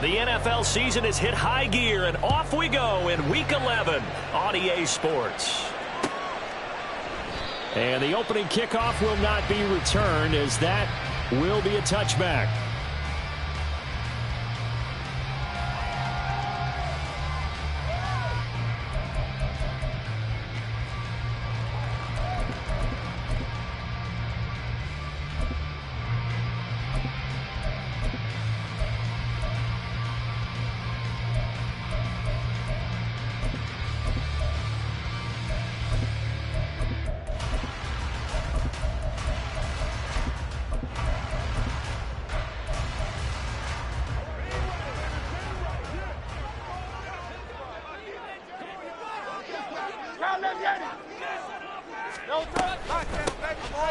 The NFL season has hit high gear, and off we go in Week 11 on EA Sports. And the opening kickoff will not be returned, as that will be a touchback.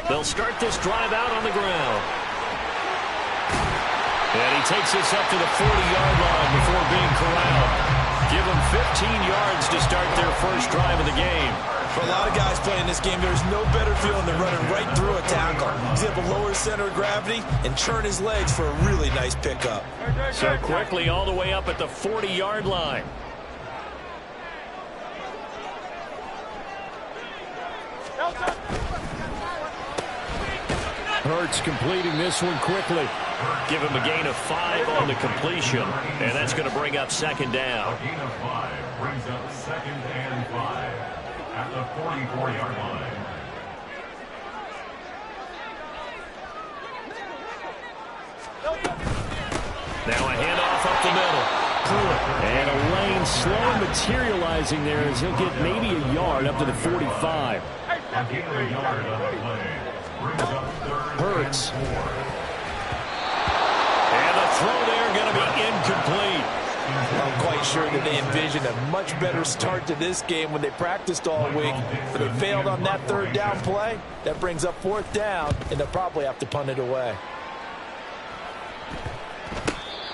They'll start this drive out on the ground. And he takes this up to the 40-yard line before being corralled. Give them 15 yards to start their first drive of the game. For a lot of guys playing this game, there's no better feeling than running right through a tackle. He's able to lower his center of gravity and churn his legs for a really nice pickup. So quickly all the way up at the 40-yard line. Hurts completing this one quickly. Give him a gain of 5 on the completion, and that's going to bring up second down. A gain of 5 brings up 2nd and 5 at the 44-yard line. Now a handoff up the middle. And a lane slow materializing there as he'll get maybe a yard up to the 45. A gain of a yard on the play. Hurts. And the throw there going to be incomplete. I'm quite sure that they envisioned a much better start to this game when they practiced all week. But they failed on that third down play. That brings up 4th down, and they'll probably have to punt it away.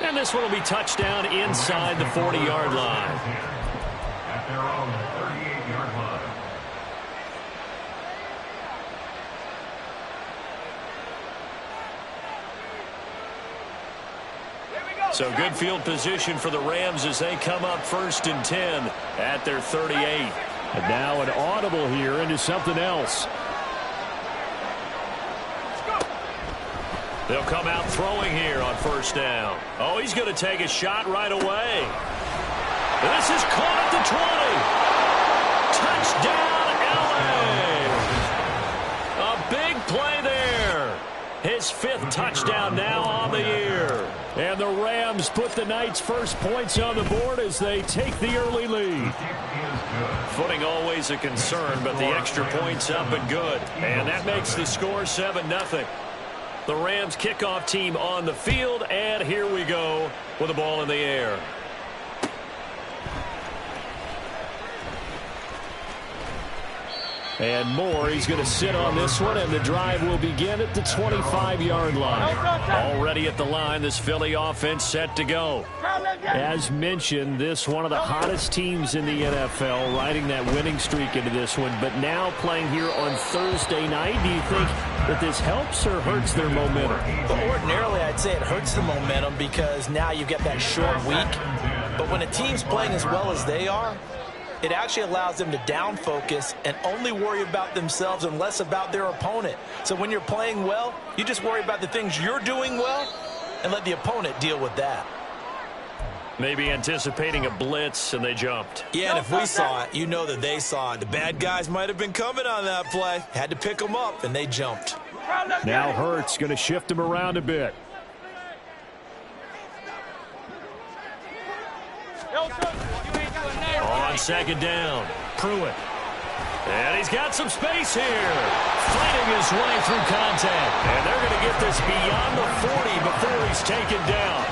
And this one will be touchdown inside the 40-yard line. At their own 38-yard line. So good field position for the Rams as they come up 1st and 10 at their 38. And now an audible here into something else. They'll come out throwing here on 1st down. Oh, he's going to take a shot right away. This is caught at the 20. Touchdown, LA. A big play there. His 5th touchdown now on the year. And the Rams put the Knights' first points on the board as they take the early lead. Footing always a concern, but the extra points up and good. And that makes the score 7-0. The Rams kickoff team on the field, and here we go with the ball in the air. And Moore, he's going to sit on this one, and the drive will begin at the 25-yard line. Already at the line, this Philly offense set to go. As mentioned, this one of the hottest teams in the NFL, riding that winning streak into this one, but now playing here on Thursday night. Do you think that this helps or hurts their momentum? Well, ordinarily, I'd say it hurts the momentum because now you've got that short week. But when a team's playing as well as they are, it actually allows them to down focus and only worry about themselves and less about their opponent. So when you're playing well, you just worry about the things you're doing well and let the opponent deal with that. Maybe anticipating a blitz, and they jumped. Yeah, and if we saw it, you know that they saw it. The bad guys might have been coming on that play. Had to pick them up, and they jumped. Now Hurts going to shift him around a bit. On 2nd down, Pruitt. And he's got some space here. Fighting his way through contact. And they're going to get this beyond the 40 before he's taken down.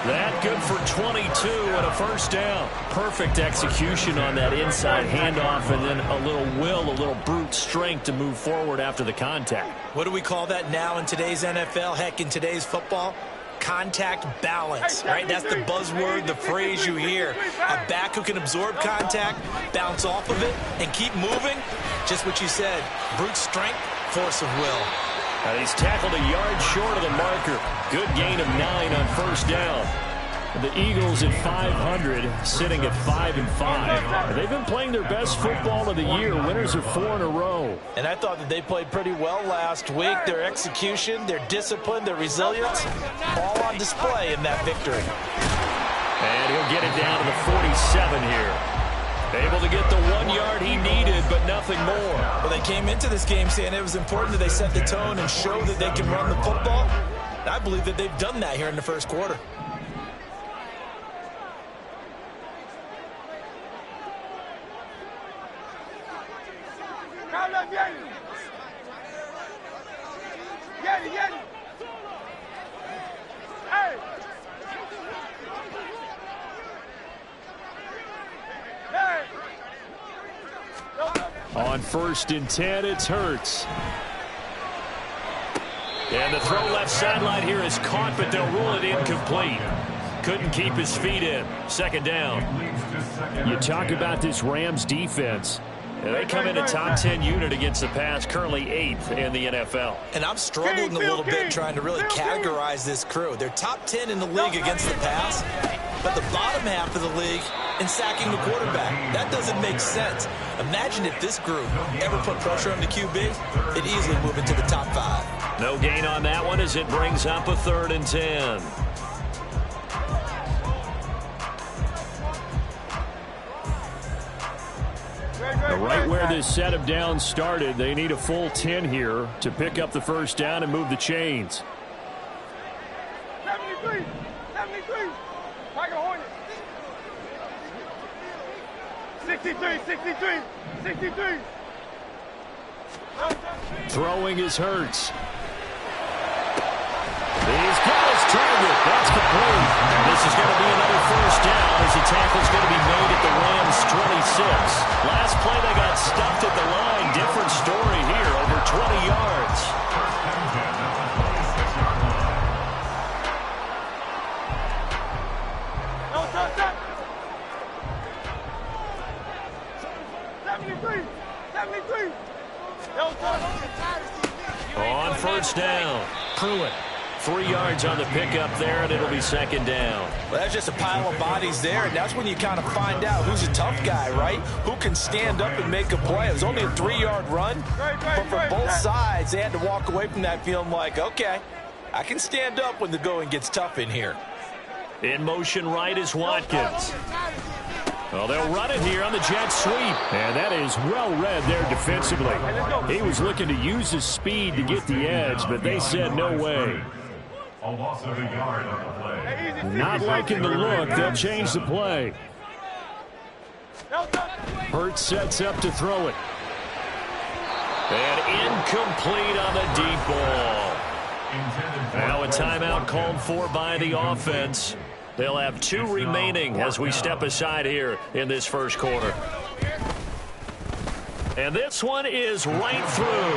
That good for 22 and a 1st down. Perfect execution on that inside handoff, and then a little will, a little brute strength to move forward after the contact. What do we call that now in today's NFL? Heck, in today's football? Contact balance, right? That's the buzzword, the phrase you hear. A back who can absorb contact, bounce off of it, and keep moving. Just what you said, brute strength, force of will. He's tackled a yard short of the marker. Good gain of 9 on 1st down. The Eagles at 500, sitting at 5-5. They've been playing their best football of the year. Winners are 4 in a row. And I thought that they played pretty well last week. Their execution, their discipline, their resilience, all on display in that victory. And he'll get it down to the 47 here. Able to get the 1 yard he needed, but nothing more. Well, they came into this game saying it was important that they set the tone and show that they can run the football. And I believe that they've done that here in the first quarter. On 1st and 10, it's Hurts. And the throw left sideline here is caught, but they'll rule it incomplete. Couldn't keep his feet in. 2nd down. You talk about this Rams defense. They come in a top 10 unit against the pass, currently 8th in the NFL. And I'm struggling a little bit trying to really categorize this crew. They're top 10 in the league against the pass, but the bottom half of the league in sacking the quarterback. That doesn't make sense. Imagine if this group ever put pressure on the QB, it'd easily move into the top 5. No gain on that one as it brings up a 3rd and 10. Right where this set of downs started, they need a full 10 here to pick up the 1st down and move the chains. 73, Tiger Hornet. 63. Throwing is Hurts. He's got his target. That's complete. This is going to be another 1st down as the tackle's going to be made at the Rams 26. Last play they got stuffed at the line. Different story here, over 20 yards. No touchdown. 73. No touchdown. On 1st down, Pruitt. 3 yards on the pickup there, and it'll be 2nd down. Well, that's just a pile of bodies there, and that's when you kind of find out who's a tough guy, right? Who can stand up and make a play. It was only a 3-yard run, but for both sides, they had to walk away from that feeling like, okay, I can stand up when the going gets tough in here. In motion right is Watkins. Well, they'll run it here on the jet sweep. And that is well read there defensively. He was looking to use his speed to get the edge, but they said no way. A loss of a yard on the play. Not liking the look. They'll change the play. Hurts sets up to throw it. And incomplete on the deep ball. Now a timeout called for by the offense. They'll have 2 remaining as we step aside here in this first quarter. And this one is right through.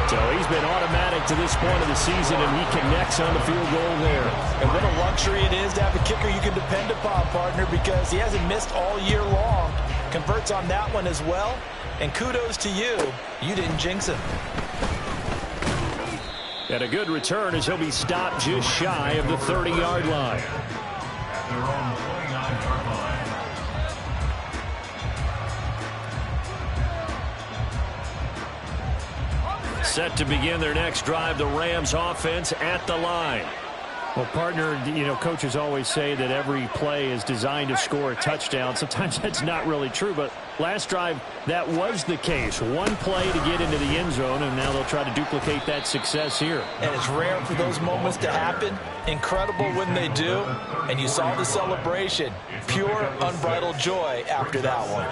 So he's been automatic to this point of the season, and he connects on the field goal there. And what a luxury it is to have a kicker you can depend upon, partner, because he hasn't missed all year long. Converts on that one as well. And kudos to you. You didn't jinx him. And a good return as he'll be stopped just shy of the 30-yard line. At their own 29-yard line. Set to begin their next drive, the Rams offense at the line. Well, partner, you know, coaches always say that every play is designed to score a touchdown. Sometimes that's not really true, but last drive, that was the case. One play to get into the end zone, and now they'll try to duplicate that success here. And it's rare for those moments to happen. Incredible when they do. And you saw the celebration. Pure, unbridled joy after that one.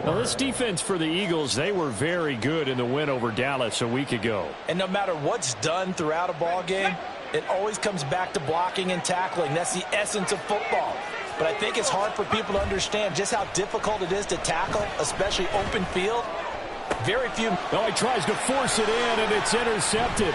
Well, this defense for the Eagles, they were very good in the win over Dallas a week ago. And no matter what's done throughout a ball game, it always comes back to blocking and tackling. That's the essence of football. But I think it's hard for people to understand just how difficult it is to tackle, especially open field. Very few. Oh, he tries to force it in, and it's intercepted.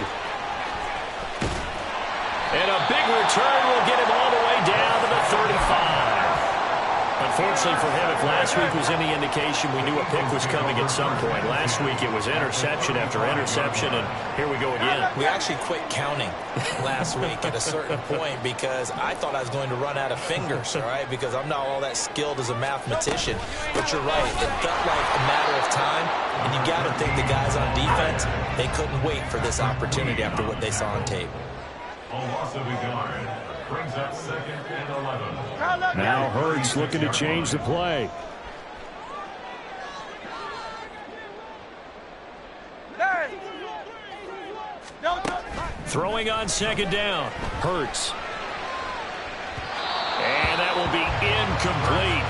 And a big return will get him all the way down to the 35. Unfortunately for him, if last week was any indication, we knew a pick was coming at some point. Last week it was interception after interception, and here we go again. We actually quit counting last week at a certain point because I thought I was going to run out of fingers, all right, because I'm not all that skilled as a mathematician. But you're right. It felt like a matter of time, and you got to think the guys on defense, they couldn't wait for this opportunity after what they saw on tape. A loss of a yard brings up 2nd and 11. Now Hurts looking to change the play. Throwing on 2nd down. Hurts. And that will be incomplete.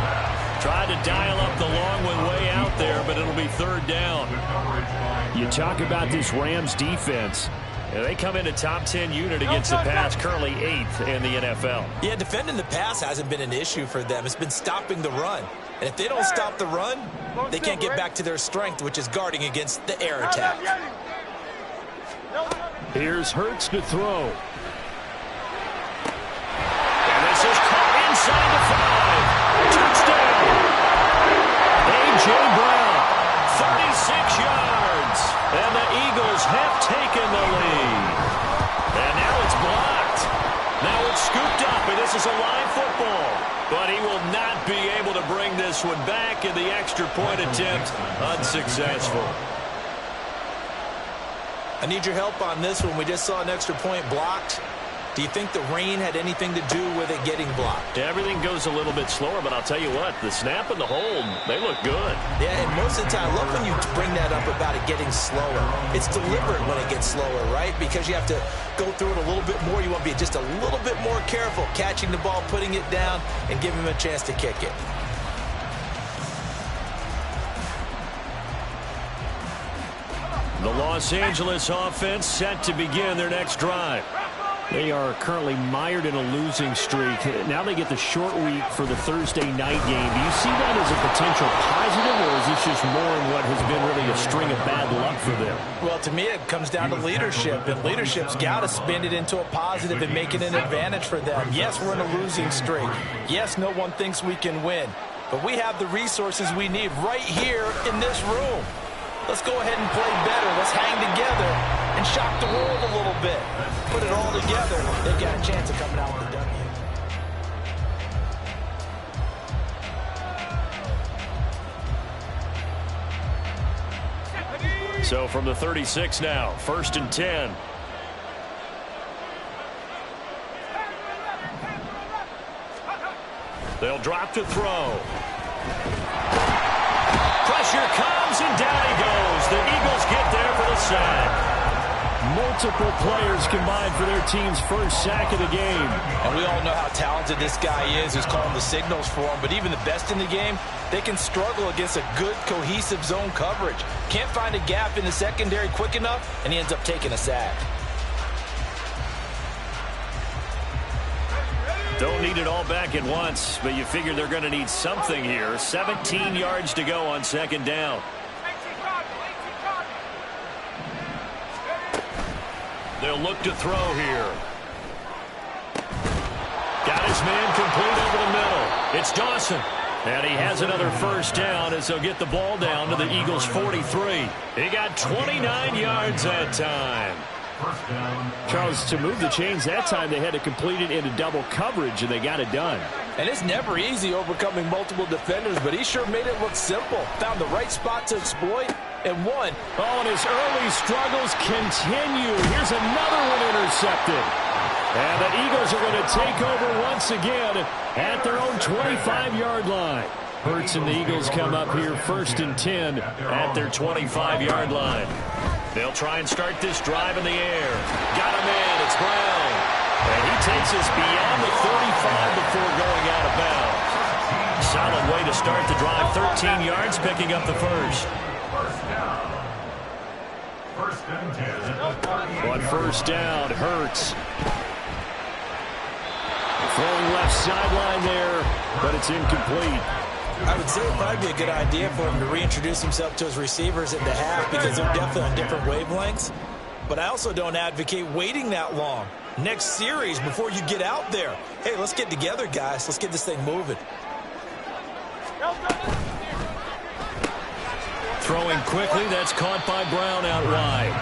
Tried to dial up the long one way out there, but it'll be 3rd down. You talk about this Rams defense. They come in a top 10 unit against the pass, currently 8th in the NFL. Yeah, defending the pass hasn't been an issue for them. It's been stopping the run. And if they don't stop the run, they can't get back to their strength, which is guarding against the air attack. Here's Hurts to throw. And this is caught inside the 5. Touchdown. A.J. Brown, 36 yards. And the Eagles have taken the lead. And now it's blocked. Now it's scooped up, and this is a live football. But he will not be able to bring this one back, in the extra point attempt unsuccessful. I need your help on this one. We just saw an extra point blocked. Do you think the rain had anything to do with it getting blocked? Everything goes a little bit slower, but I'll tell you what, the snap and the hold, they look good. Yeah, and most of the time, I love when you bring that up about it getting slower. It's deliberate when it gets slower, right? Because you have to go through it a little bit more. You want to be just a little bit more careful catching the ball, putting it down, and giving him a chance to kick it. The Los Angeles offense set to begin their next drive. They are currently mired in a losing streak. Now they get the short week for the Thursday night game. Do you see that as a potential positive, or is this just more in what has been really a string of bad luck for them? Well, to me, it comes down to leadership, and leadership's got to spin it into a positive and make it an advantage for them. Yes, we're in a losing streak. Yes, no one thinks we can win, but we have the resources we need right here in this room. Let's go ahead and play better. Let's hang together and shock the world a little bit. Put it all together. They've got a chance of coming out with a W. So from the 36 now, 1st and 10. They'll drop to throw. Pressure comes, and down he goes. The Eagles get there for the sack. Multiple players combined for their team's first sack of the game. And we all know how talented this guy is who's calling the signals for him. But even the best in the game, they can struggle against a good, cohesive zone coverage. Can't find a gap in the secondary quick enough, and he ends up taking a sack. Don't need it all back at once, but you figure they're going to need something here. 17 yards to go on 2nd down. They'll look to throw here. Got his man complete over the middle. It's Dawson. And he has another first down as they'll get the ball down to the Eagles' 43. He got 29 yards that time. Charles, to move the chains that time, they had to complete it into double coverage, and they got it done. And it's never easy overcoming multiple defenders, but he sure made it look simple. Found the right spot to exploit and won. Oh, and his early struggles continue. Here's another one intercepted. And the Eagles are going to take over once again at their own 25-yard line. Hurts and the Eagles come up here 1st and 10 at their 25-yard line. They'll try and start this drive in the air. Got him in. It's Brown. And he takes us beyond the 35 before going out of bounds. Solid way to start the drive. 13 yards, picking up the first. On 1st down, Hurts. Throwing left sideline there, but it's incomplete. I would say it would probably be a good idea for him to reintroduce himself to his receivers at the half because they're definitely on different wavelengths. But I also don't advocate waiting that long. Next series before you get out there. Hey, let's get together, guys. Let's get this thing moving. throwing quickly. That's caught by Brown out wide.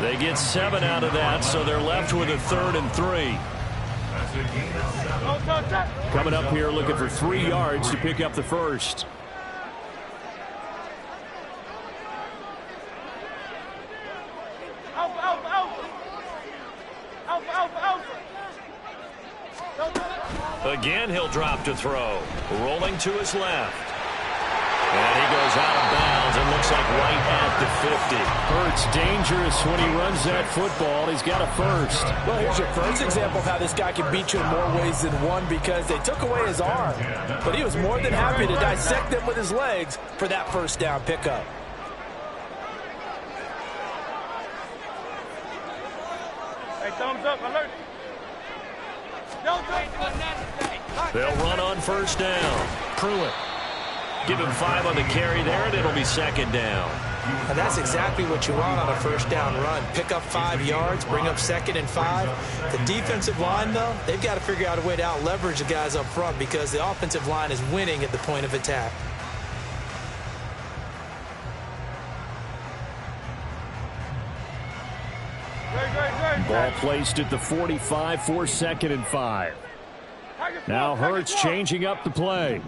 They get 7 out of that, so they're left with a 3rd and 3. Coming up here looking for 3 yards to pick up the first. Again, he'll drop to throw. Rolling to his left. And he goes out of bounds and looks like right at the 50. Hurts dangerous when he runs that football. He's got a first. Well, here's your first example of how this guy can beat you in more ways than one, because they took away his arm. But he was more than happy to dissect them with his legs for that first down pickup. Hey, thumbs up, alert. They'll run on first down. Pruitt. Give him 5 on the carry there, and it'll be 2nd down. And that's exactly what you want on a first down run. Pick up 5 yards, bring up 2nd and 5. The defensive line, though, they've got to figure out a way to out-leverage the guys up front, because the offensive line is winning at the point of attack. Ball placed at the 45 for 2nd and 5. Now Hurts changing up the play.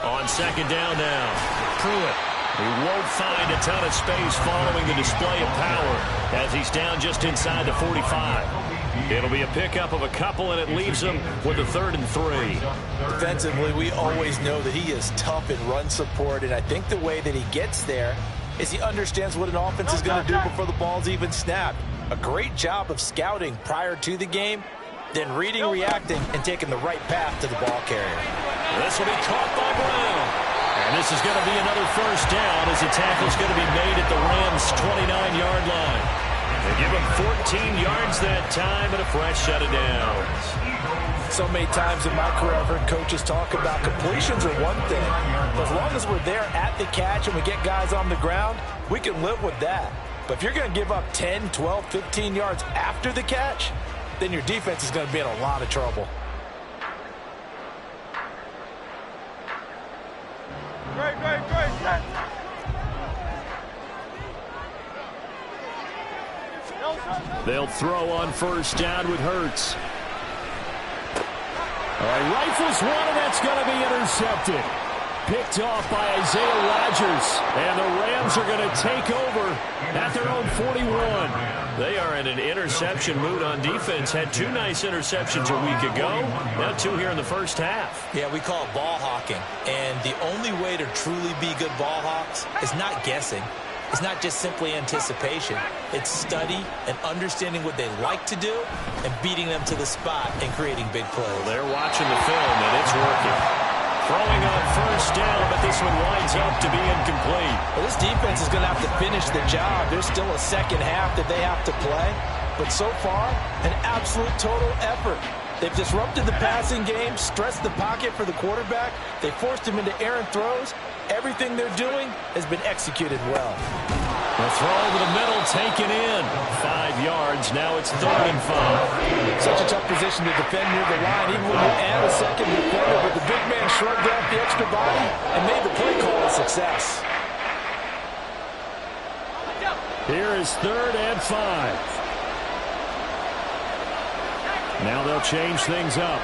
On 2nd down now. Pruitt. He won't find a ton of space following the display of power as he's down just inside the 45. It'll be a pickup of a couple, and it leaves him with a 3rd and 3. Defensively, we always know that he is tough in run support, and I think the way that he gets there is he understands what an offense is going to do before the ball's even snapped. A great job of scouting prior to the game, then reading, reacting, and taking the right path to the ball carrier. This will be caught by Brown. And this is going to be another first down as the tackle's going to be made at the Rams' 29-yard line. They give him 14 yards that time and a fresh set of downs. So many times in my career, I've heard coaches talk about completions are one thing. As long as we're there at the catch and we get guys on the ground, we can live with that. But if you're going to give up 10, 12, 15 yards after the catch, then your defense is going to be in a lot of trouble. Great. They'll throw on first down with Hurts. All right, rifles one, and that's going to be intercepted. Picked off by Isaiah Rodgers. And the Rams are going to take over at their own 41. They are in an interception mood on defense. Had 2 nice interceptions a week ago. Now 2 here in the first half. Yeah, we call it ball hawking. And the only way to truly be good ball hawks is not guessing. It's not just simply anticipation. It's study and understanding what they like to do and beating them to the spot and creating big plays. Well, they're watching the film, and it's working. Throwing on first down, but this one winds up to be incomplete. Well, this defense is going to have to finish the job. There's still a second half that they have to play. But so far, an absolute total effort. They've disrupted the passing game, stressed the pocket for the quarterback. They forced him into errant throws. Everything they're doing has been executed well. The throw to the middle, taken in. 5 yards. Now it's 3rd and 5. Such a tough position to defend near the line, even when you add a second defender. But the big man shrugged off the extra body and made the play call a success. Here is 3rd and 5. Now they'll change things up.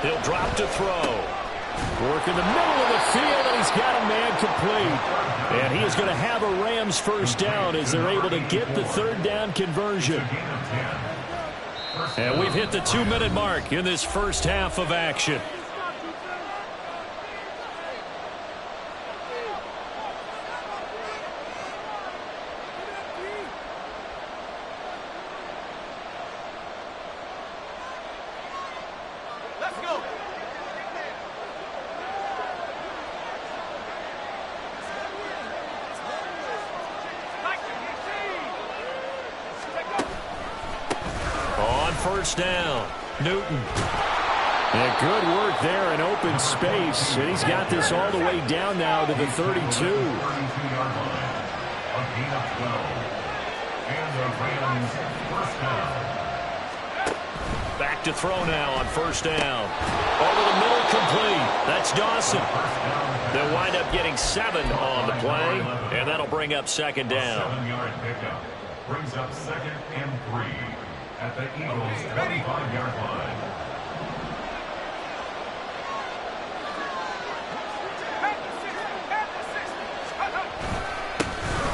He'll drop to throw. Work in the middle of the field, and he's got a man complete. And he is going to have a Rams first down as they're able to get the 3rd down conversion. And we've hit the 2-minute mark in this first half of action. First down, Newton. And good work there in open space. And he's got this all the way down now to the 32. And the Rams first down. Back to throw now on first down. Over the middle, complete. That's Dawson. They'll wind up getting 7 on the play, and that'll bring up second down. 7-yard pickup brings up 2nd and 3 at the Eagles' 25-yard line.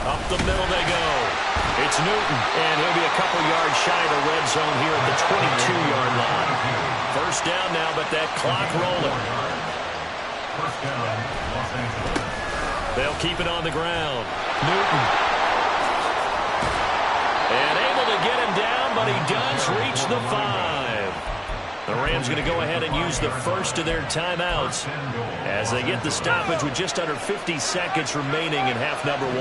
Up the middle they go. It's Newton, and he'll be a couple yards shy of the red zone here at the 22-yard line. First down now, but that clock rolling. First down, Los Angeles. They'll keep it on the ground. Newton. And able to get him down, but he does reach the 5. The Rams going to go ahead and use the first of their timeouts as they get the stoppage with just under 50 seconds remaining in half number 1.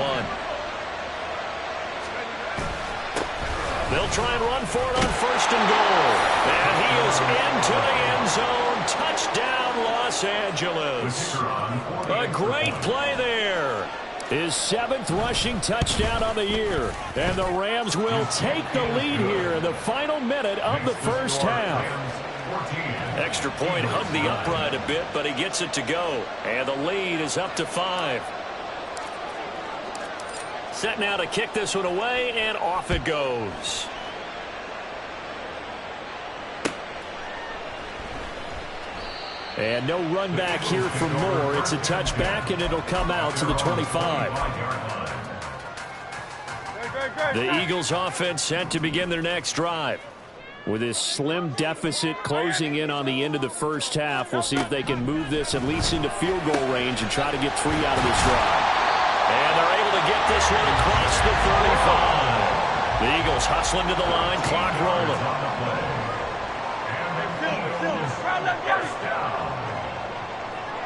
They'll try and run for it on first and goal. And he is into the end zone. Touchdown, Los Angeles. A great play there. His 7th rushing touchdown on the year. And the Rams will take the lead here in the final minute of the first half. Extra point hugged the upright a bit, but he gets it to go. And the lead is up to 5. Set now to kick this one away, and off it goes. And no run back here for Moore. It's a touchback, and it'll come out to the 25. The Eagles offense set to begin their next drive. With this slim deficit closing in on the end of the first half, we'll see if they can move this at least into field goal range and try to get 3 out of this drive. And they're able to get this one across the 35. The Eagles hustling to the line, clock rolling.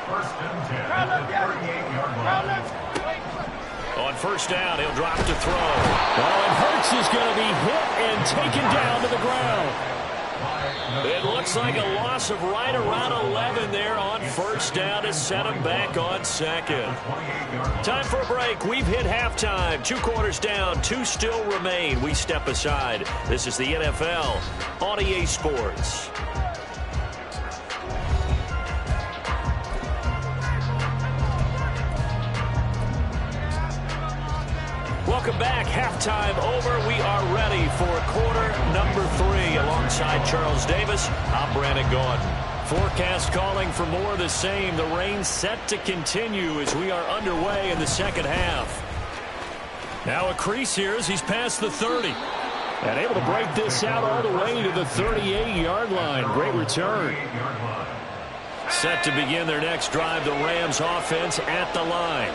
First and 10 at the 38-yard line. On first down, he'll drop to throw. Well, and Hurts is going to be hit and taken down to the ground. It looks like a loss of right around 11 there on first down to set him back on second. Time for a break. We've hit halftime. 2 quarters down, 2 still remain. We step aside. This is the NFL on EA Sports. Welcome back. Halftime over. We are ready for quarter number 3. Alongside Charles Davis, I'm Brandon Gaudin. Forecast calling for more of the same. The rain set to continue as we are underway in the second half. Now a crease here as he's past the 30. And able to break this out all the way to the 38-yard line. Great return. Set to begin their next drive, the Rams offense at the line.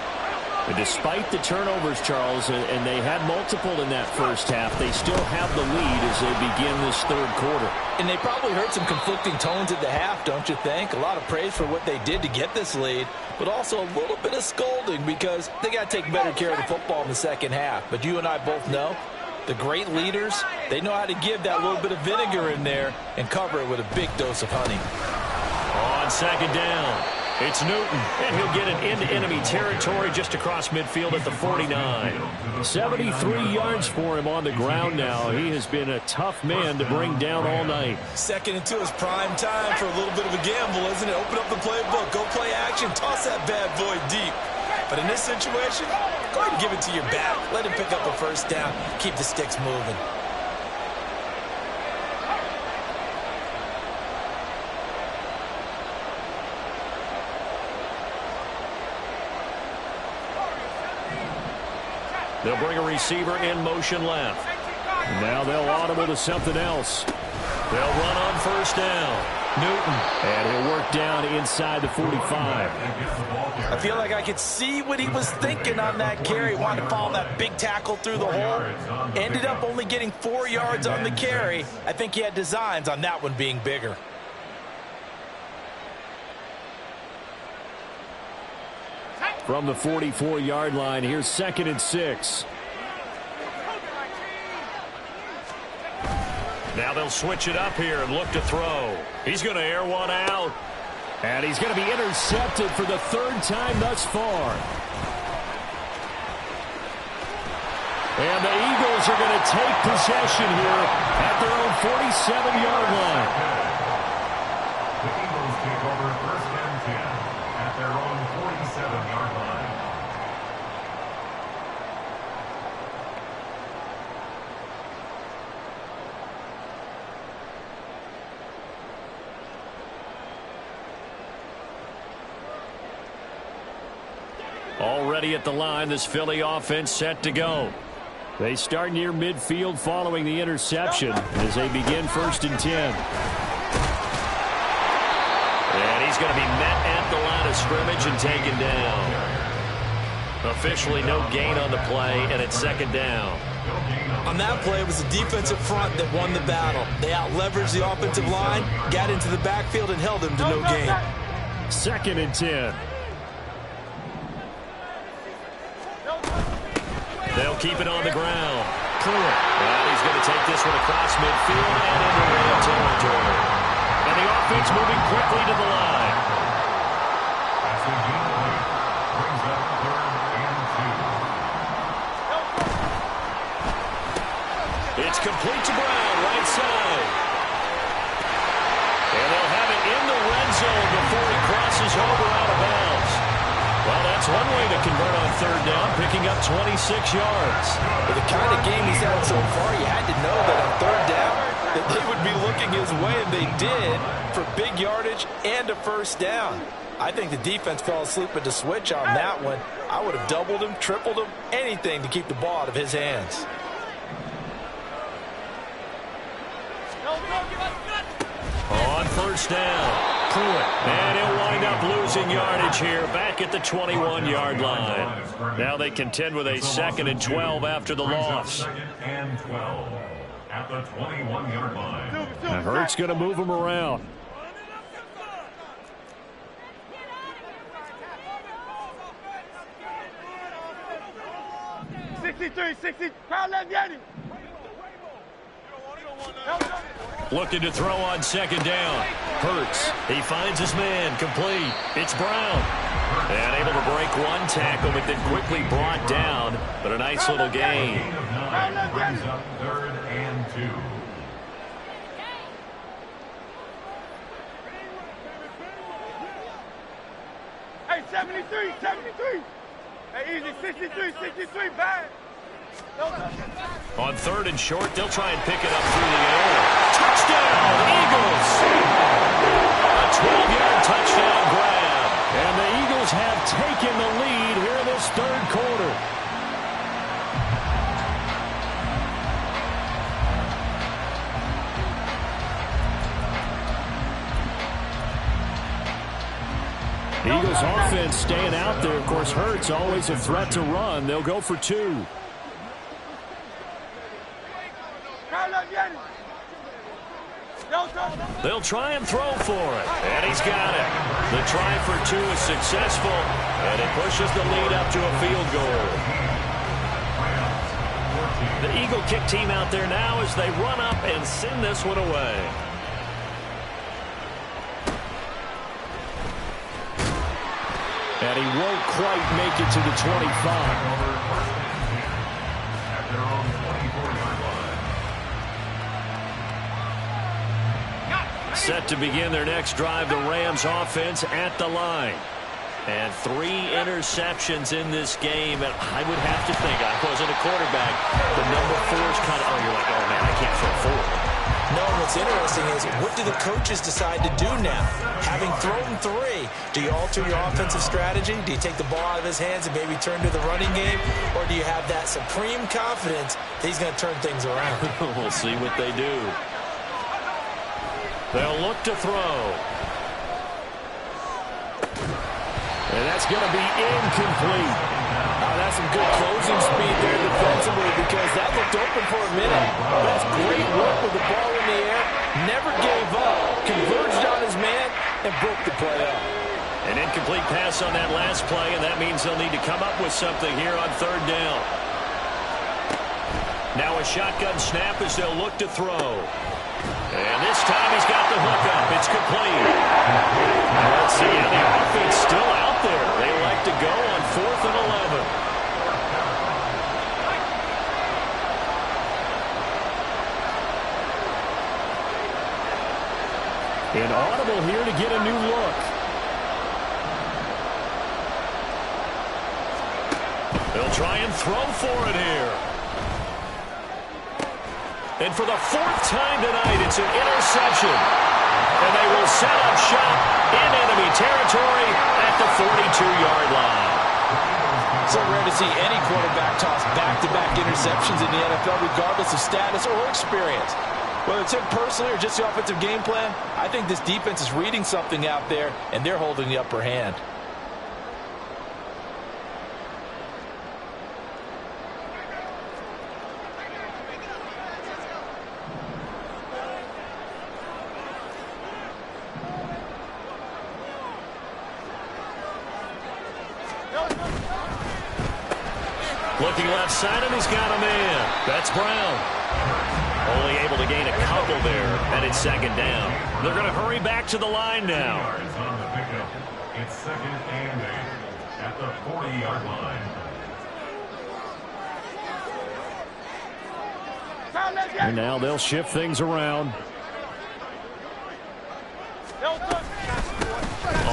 And despite the turnovers, Charles, and they had multiple in that first half, they still have the lead as they begin this third quarter. And they probably heard some conflicting tones at the half, don't you think? A lot of praise for what they did to get this lead, but also a little bit of scolding because they got to take better care of the football in the second half. But you and I both know the great leaders, they know how to give that little bit of vinegar in there and cover it with a big dose of honey. On second down, it's Newton, and he'll get it into enemy territory just across midfield at the 49. 73 yards for him on the ground now. He has been a tough man to bring down all night. Second into his prime time for a little bit of a gamble, isn't it? Open up the playbook, go play action, toss that bad boy deep. But in this situation, go ahead and give it to your back. Let him pick up a first down, keep the sticks moving. They'll bring a receiver in motion left. Now they'll audible to something else. They'll run on first down. Newton, and he'll work down inside the 45. I feel like I could see what he was thinking on that carry. Wanted to follow that big tackle through the hole. Ended up only getting 4 yards on the carry. I think he had designs on that one being bigger. From the 44-yard line, here's 2nd and 6. Now they'll switch it up here and look to throw. He's going to air one out. And he's going to be intercepted for the 3rd time thus far. And the Eagles are going to take possession here at their own 47-yard line. The Eagles take over first and 10 at their own 47-yard line. Already at the line, this Philly offense set to go. They start near midfield following the interception as they begin first and 10. And he's going to be met at the line of scrimmage and taken down. Officially no gain on the play, and it's second down. On that play, it was the defensive front that won the battle. They out-leveraged the offensive line, got into the backfield, and held them to no gain. Second and 10. They'll keep it on the ground. Pruitt. And he's going to take this one across midfield and into Ram territory. And the offense moving quickly to the line. That's the game play. Brings up third and 2. It's complete to Brown, right side. And they'll have it in the red zone before he crosses over out of bounds. Well, that's one way to convert on third down, picking up 26 yards. With the kind of game he's had so far, you had to know that on third down that they would be looking his way, and they did, for big yardage and a first down. I think the defense fell asleep at the switch on that one. I would have doubled him, tripled him, anything to keep the ball out of his hands. On first down. Pruitt. And he'll wind up losing yardage here back at the 21-yard line. Now they contend with a second and 12 after the loss. Second and 12 at the 21-yard line. Now Hurts going to move him around. Looking to throw on second down. Hurts. He finds his man. Complete. It's Brown. And able to break one tackle, but then quickly brought down. But a nice little gain. Gain of 9 brings up third and 2. Hey, 73, 73. Hey, easy, 63, bad. On third and short, they'll try and pick it up through the air. Touchdown, Eagles! A 12-yard touchdown grab. And the Eagles have taken the lead here in this third quarter. Eagles offense staying out there. Of course, Hurts always a threat to run. They'll go for two. They'll try and throw for it. And he's got it. The try for two is successful. And it pushes the lead up to a field goal. The Eagle kick team out there now as they run up and send this one away. And he won't quite make it to the 25. Set to begin their next drive, the Rams offense at the line. And 3 interceptions in this game. And I would have to think, I wasn't a quarterback, the number 4 is kind of, you're like, oh man, I can't throw 4. No, what's interesting is, what do the coaches decide to do now? Having thrown 3, do you alter your offensive strategy? Do you take the ball out of his hands and maybe turn to the running game? Or do you have that supreme confidence that he's going to turn things around? We'll see what they do. They'll look to throw. And that's going to be incomplete. That's some good closing speed there defensively, because that looked open for a minute. That's great work with the ball in the air. Never gave up. Converged on his man and broke the play up. An incomplete pass on that last play, and that means they'll need to come up with something here on third down. Now a shotgun snap as they'll look to throw. And this time he's got the hook up. It's complete. Let's see, and the offense still out there. They like to go on 4th and 11. scramble here to get a new look. They'll try and throw for it here. And for the fourth time tonight, it's an interception. And they will set up shop in enemy territory at the 42-yard line. So rare to see any quarterback toss back-to-back interceptions in the NFL, regardless of status or experience. Whether it's him personally or just the offensive game plan, I think this defense is reading something out there, and they're holding the upper hand. Looking left side, and he's got a man. That's Brown. Only able to gain a couple there, and it's second down. They're going to hurry back to the line now. On the pickup. It's second and 8 at the 40-yard line. And now they'll shift things around.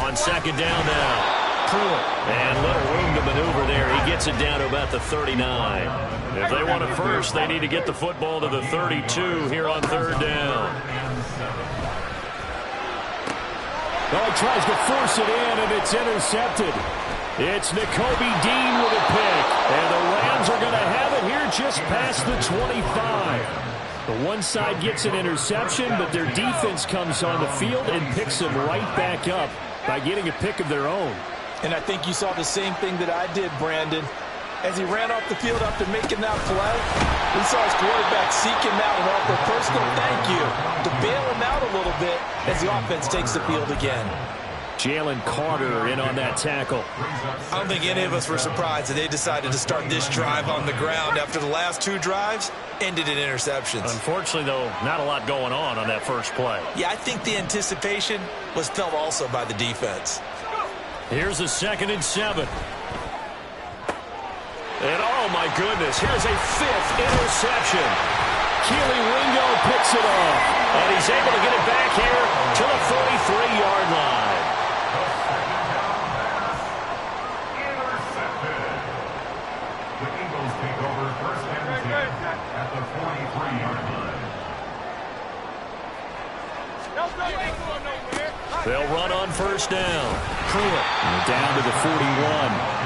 On second down now. And little room to maneuver there. He gets it down to about the 39. If they want it first, they need to get the football to the 32 here on third down. Oh, he tries to force it in, and it's intercepted. It's Nakobe Dean with a pick. And the Rams are going to have it here just past the 25. The one side gets an interception, but their defense comes on the field and picks them right back up by getting a pick of their own. And I think you saw the same thing that I did, Brandon. As he ran off the field after making that play, we saw his quarterback seek him out and offer a personal thank you to bail him out a little bit as the offense takes the field again. Jalen Carter in on that tackle. I don't think any of us were surprised that they decided to start this drive on the ground after the last two drives ended in interceptions. Unfortunately, though, not a lot going on that first play. Yeah, I think the anticipation was felt also by the defense. Here's a 2nd and 7. And oh my goodness, here's a 5th interception. Keely Ringo picks it off. And he's able to get it back here to the 43-yard line. Intercepted. The Eagles take over first and 10 at the 43-yard line. They'll run on first down. Pruitt down to the 41.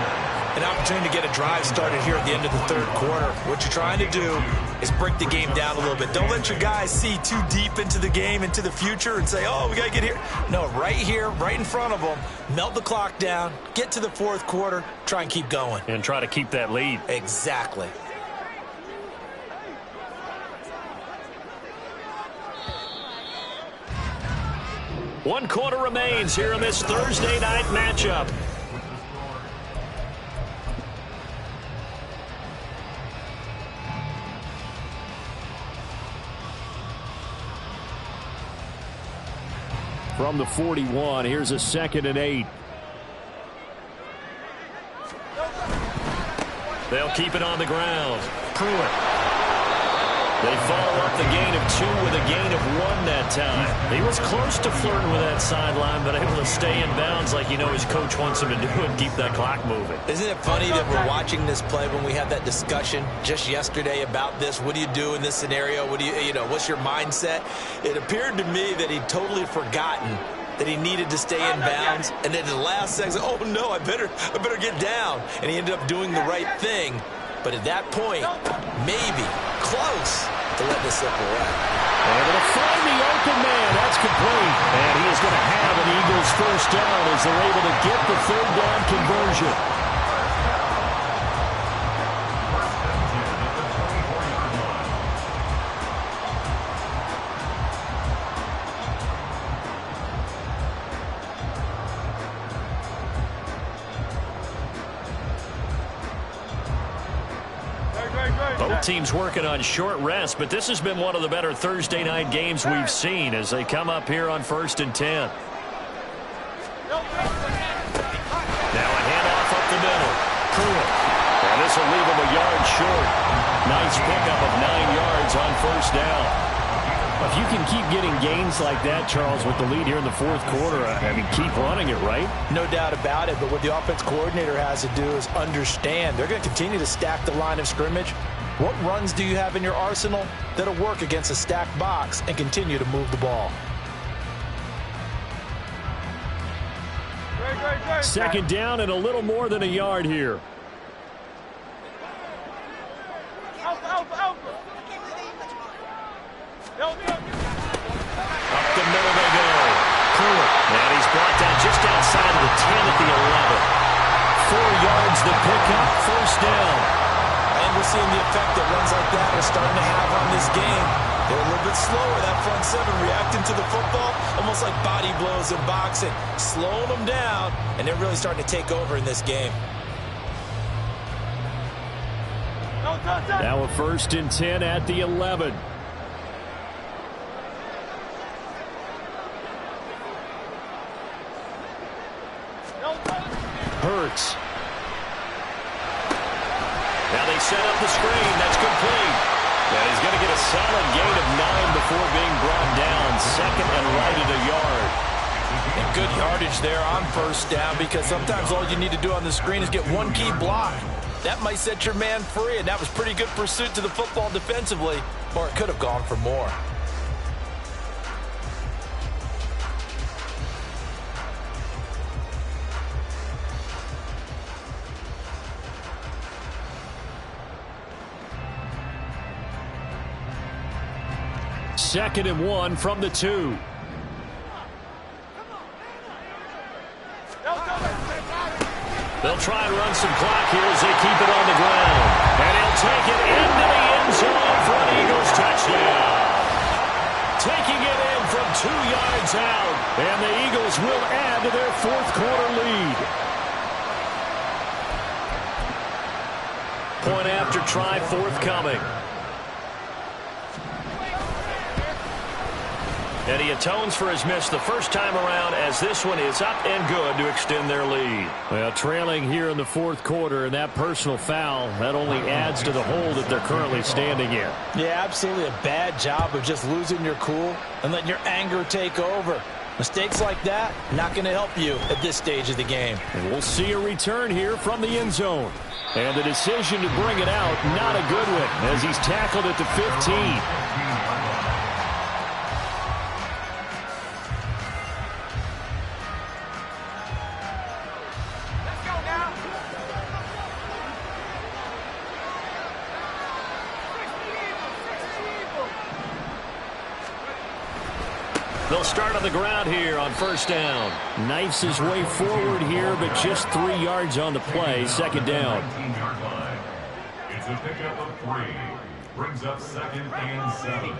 An opportunity to get a drive started here at the end of the third quarter. What you're trying to do is break the game down a little bit. Don't let your guys see too deep into the game, into the future, and say, oh, we got to get here. No, right here, right in front of them, melt the clock down, get to the fourth quarter, try and keep going. And try to keep that lead. Exactly. One quarter remains here in this Thursday night matchup. From the 41, here's a 2nd and 8. They'll keep it on the ground. Pruitt. They follow up the gain of 2 with a gain of 1 that time. He was close to flirting with that sideline, but able to stay in bounds like you know his coach wants him to do and keep that clock moving. Isn't it funny that we're watching this play when we had that discussion just yesterday about this? What do you do in this scenario? What do you know, what's your mindset? It appeared to me that he'd totally forgotten that he needed to stay in bounds, and then the last second, oh no, I better get down. And he ended up doing the right thing. But at that point, maybe close to let this slip away. Able to find the open man. That's complete. And he is going to have an Eagles first down as they're able to get the third down conversion. Both teams working on short rest, but this has been one of the better Thursday night games we've seen as they come up here on 1st and 10. Now a handoff up the middle. Pruitt. And this will leave him a yard short. Nice pickup of 9 yards on first down. if you can keep getting gains like that, Charles, with the lead here in the fourth quarter, I mean, keep running it, right? No doubt about it, but what the offense coordinator has to do is understand they're going to continue to stack the line of scrimmage. What runs do you have in your arsenal that'll work against a stacked box and continue to move the ball? Second down and a little more than a yard here. Up the middle they go. And he's brought down just outside of the 10 at the 11. 4 yards the pickup, first down. And we're seeing the effect that runs like that are starting to have on this game. They're a little bit slower, that front seven, reacting to the football, almost like body blows in boxing, slowing them down, and they're really starting to take over in this game. Now a 1st and 10 at the 11. Hurts. Now they set up the screen. That's complete. And he's going to get a solid gain of 9 before being brought down. Second and right at a yard. And good yardage there on first down, because sometimes all you need to do on the screen is get one key block. That might set your man free, and that was pretty good pursuit to the football defensively, or it could have gone for more. Second and 1 from the 2. They'll try and run some clock here as they keep it on the ground. And he'll take it into the end zone for an Eagles touchdown. Taking it in from 2 yards out. And the Eagles will add to their fourth quarter lead. Point after try forthcoming. And he atones for his miss the first time around, as this one is up and good to extend their lead. Well, trailing here in the fourth quarter, and that personal foul, that only adds to the hole that they're currently standing in. Yeah, absolutely a bad job of just losing your cool and letting your anger take over. Mistakes like that, not going to help you at this stage of the game. And we'll see a return here from the end zone. And the decision to bring it out, not a good one, as he's tackled at the 15. They'll start on the ground here on first down. Knifes his way forward here, but just 3 yards on the play. Second down. 19-yard line. It's a pickup of 3. Brings up 2nd and 7.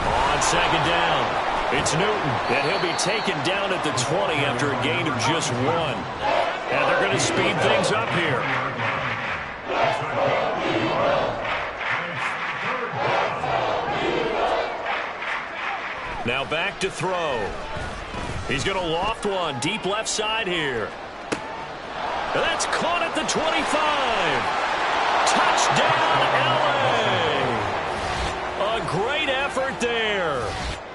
On second down, it's Newton, and he'll be taken down at the 20 after a gain of just 1. And they're going to speed things up here. Now back to throw. He's going to loft one deep left side here. And that's caught at the 25. Touchdown, LA. A great effort there.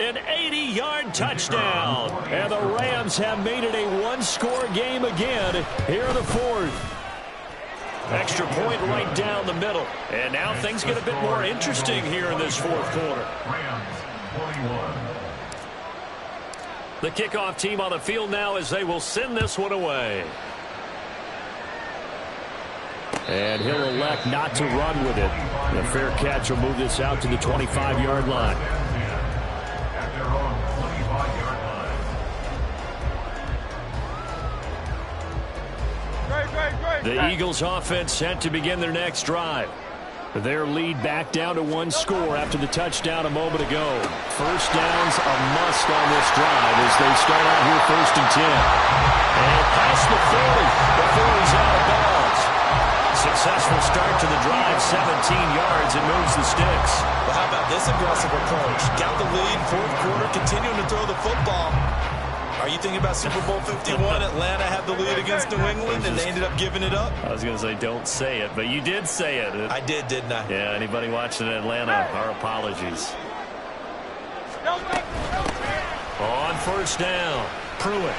An 80-yard touchdown. And the Rams have made it a one-score game again here in the fourth. Extra point right down the middle. And now things get a bit more interesting here in this fourth quarter. Rams 41. The kickoff team on the field now as they will send this one away. And he'll elect not to run with it. The fair catch will move this out to the 25-yard line. At their own 25-yard line. The Eagles offense set to begin their next drive. Their lead back down to 1 score after the touchdown a moment ago. First down's a must on this drive as they start out here 1st and 10. And past the 40 before he's out of bounds. Successful start to the drive, 17 yards, and moves the sticks. Well, how about this aggressive approach? Got the lead, fourth quarter, continuing to throw the football. Are you thinking about Super Bowl 51? Atlanta had the lead against New England, and they ended up giving it up? I was going to say don't say it, but you did say it. I did, didn't I? Yeah, anybody watching Atlanta, our apologies. On first down, Pruitt.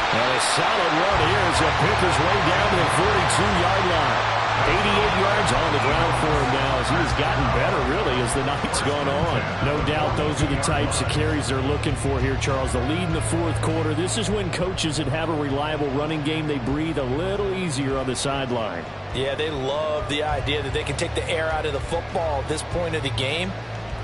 And a solid run here as he'll pick his way down to the 42-yard line. 88 yards on the ground for him now as he has gotten better, really, as the night's gone on. No doubt those are the types of carries they're looking for here, Charles. The lead in the fourth quarter. This is when coaches that have a reliable running game, they breathe a little easier on the sideline. Yeah, they love the idea that they can take the air out of the football at this point of the game.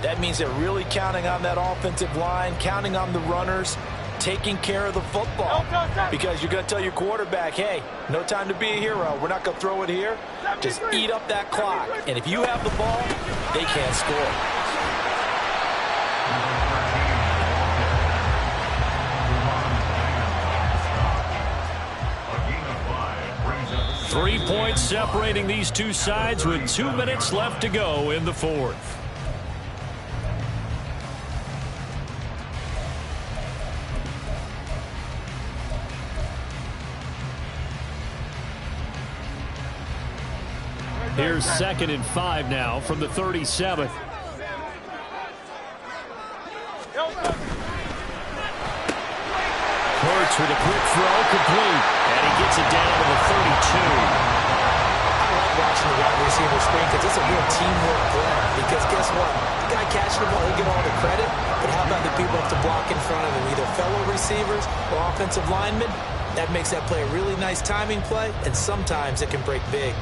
That means they're really counting on that offensive line, counting on the runners, taking care of the football. Because you're going to tell your quarterback, hey, no time to be a hero. We're not going to throw it here. Just eat up that clock. And if you have the ball, they can't score. A gain of 5 brings up 3 points separating these two sides with 2 minutes left to go in the fourth. Here's 2nd and 5 now from the 37th. Hurts with a quick throw, complete. And he gets it down to the 32. I like watching the wide receiver screen because it's a real teamwork play. Because guess what? The guy catching the ball, he'll get all the credit. But how about the people up to block in front of him, either fellow receivers or offensive linemen? That makes that play a really nice timing play, and sometimes it can break big.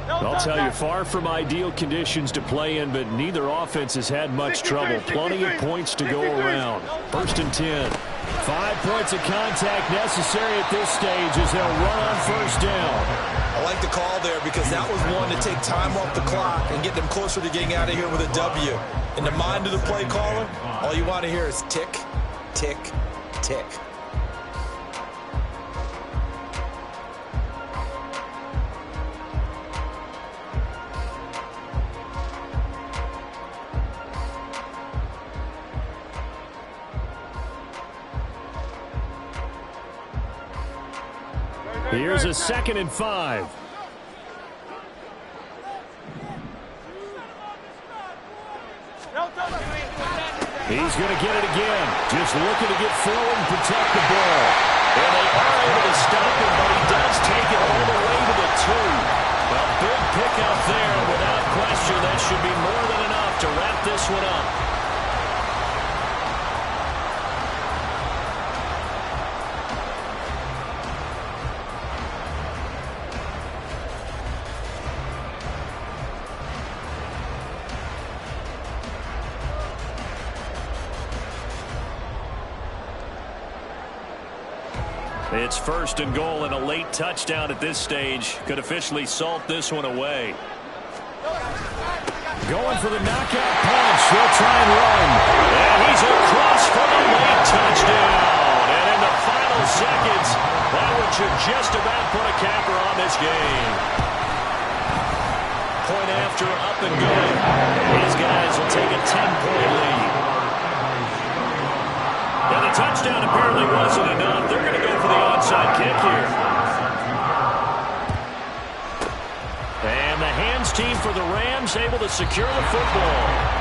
I'll tell you, far from ideal conditions to play in, but neither offense has had much trouble. Plenty of points to go around. 1st and 10. 5 points of contact necessary at this stage as they'll run on first down. I like the call there because that was one to take time off the clock and get them closer to getting out of here with a W. In the mind of the play caller, all you want to hear is tick, tick, tick. Here's a 2nd and 5. He's going to get it again. Just looking to get forward and protect the ball. And they are able to stop him, but he does take it all the way to the 2. A big pickup there. Without question, that should be more than enough to wrap this one up. It's 1st and goal, and a late touchdown at this stage could officially salt this one away. Going for the knockout punch. He'll try and run. And he's across for the late touchdown. And in the final seconds, that one should just about put a capper on this game. Point after, up and going. These guys will take a 10-point lead. And the touchdown apparently wasn't enough. They're going to go for the onside kick here. And the hands team for the Rams able to secure the football.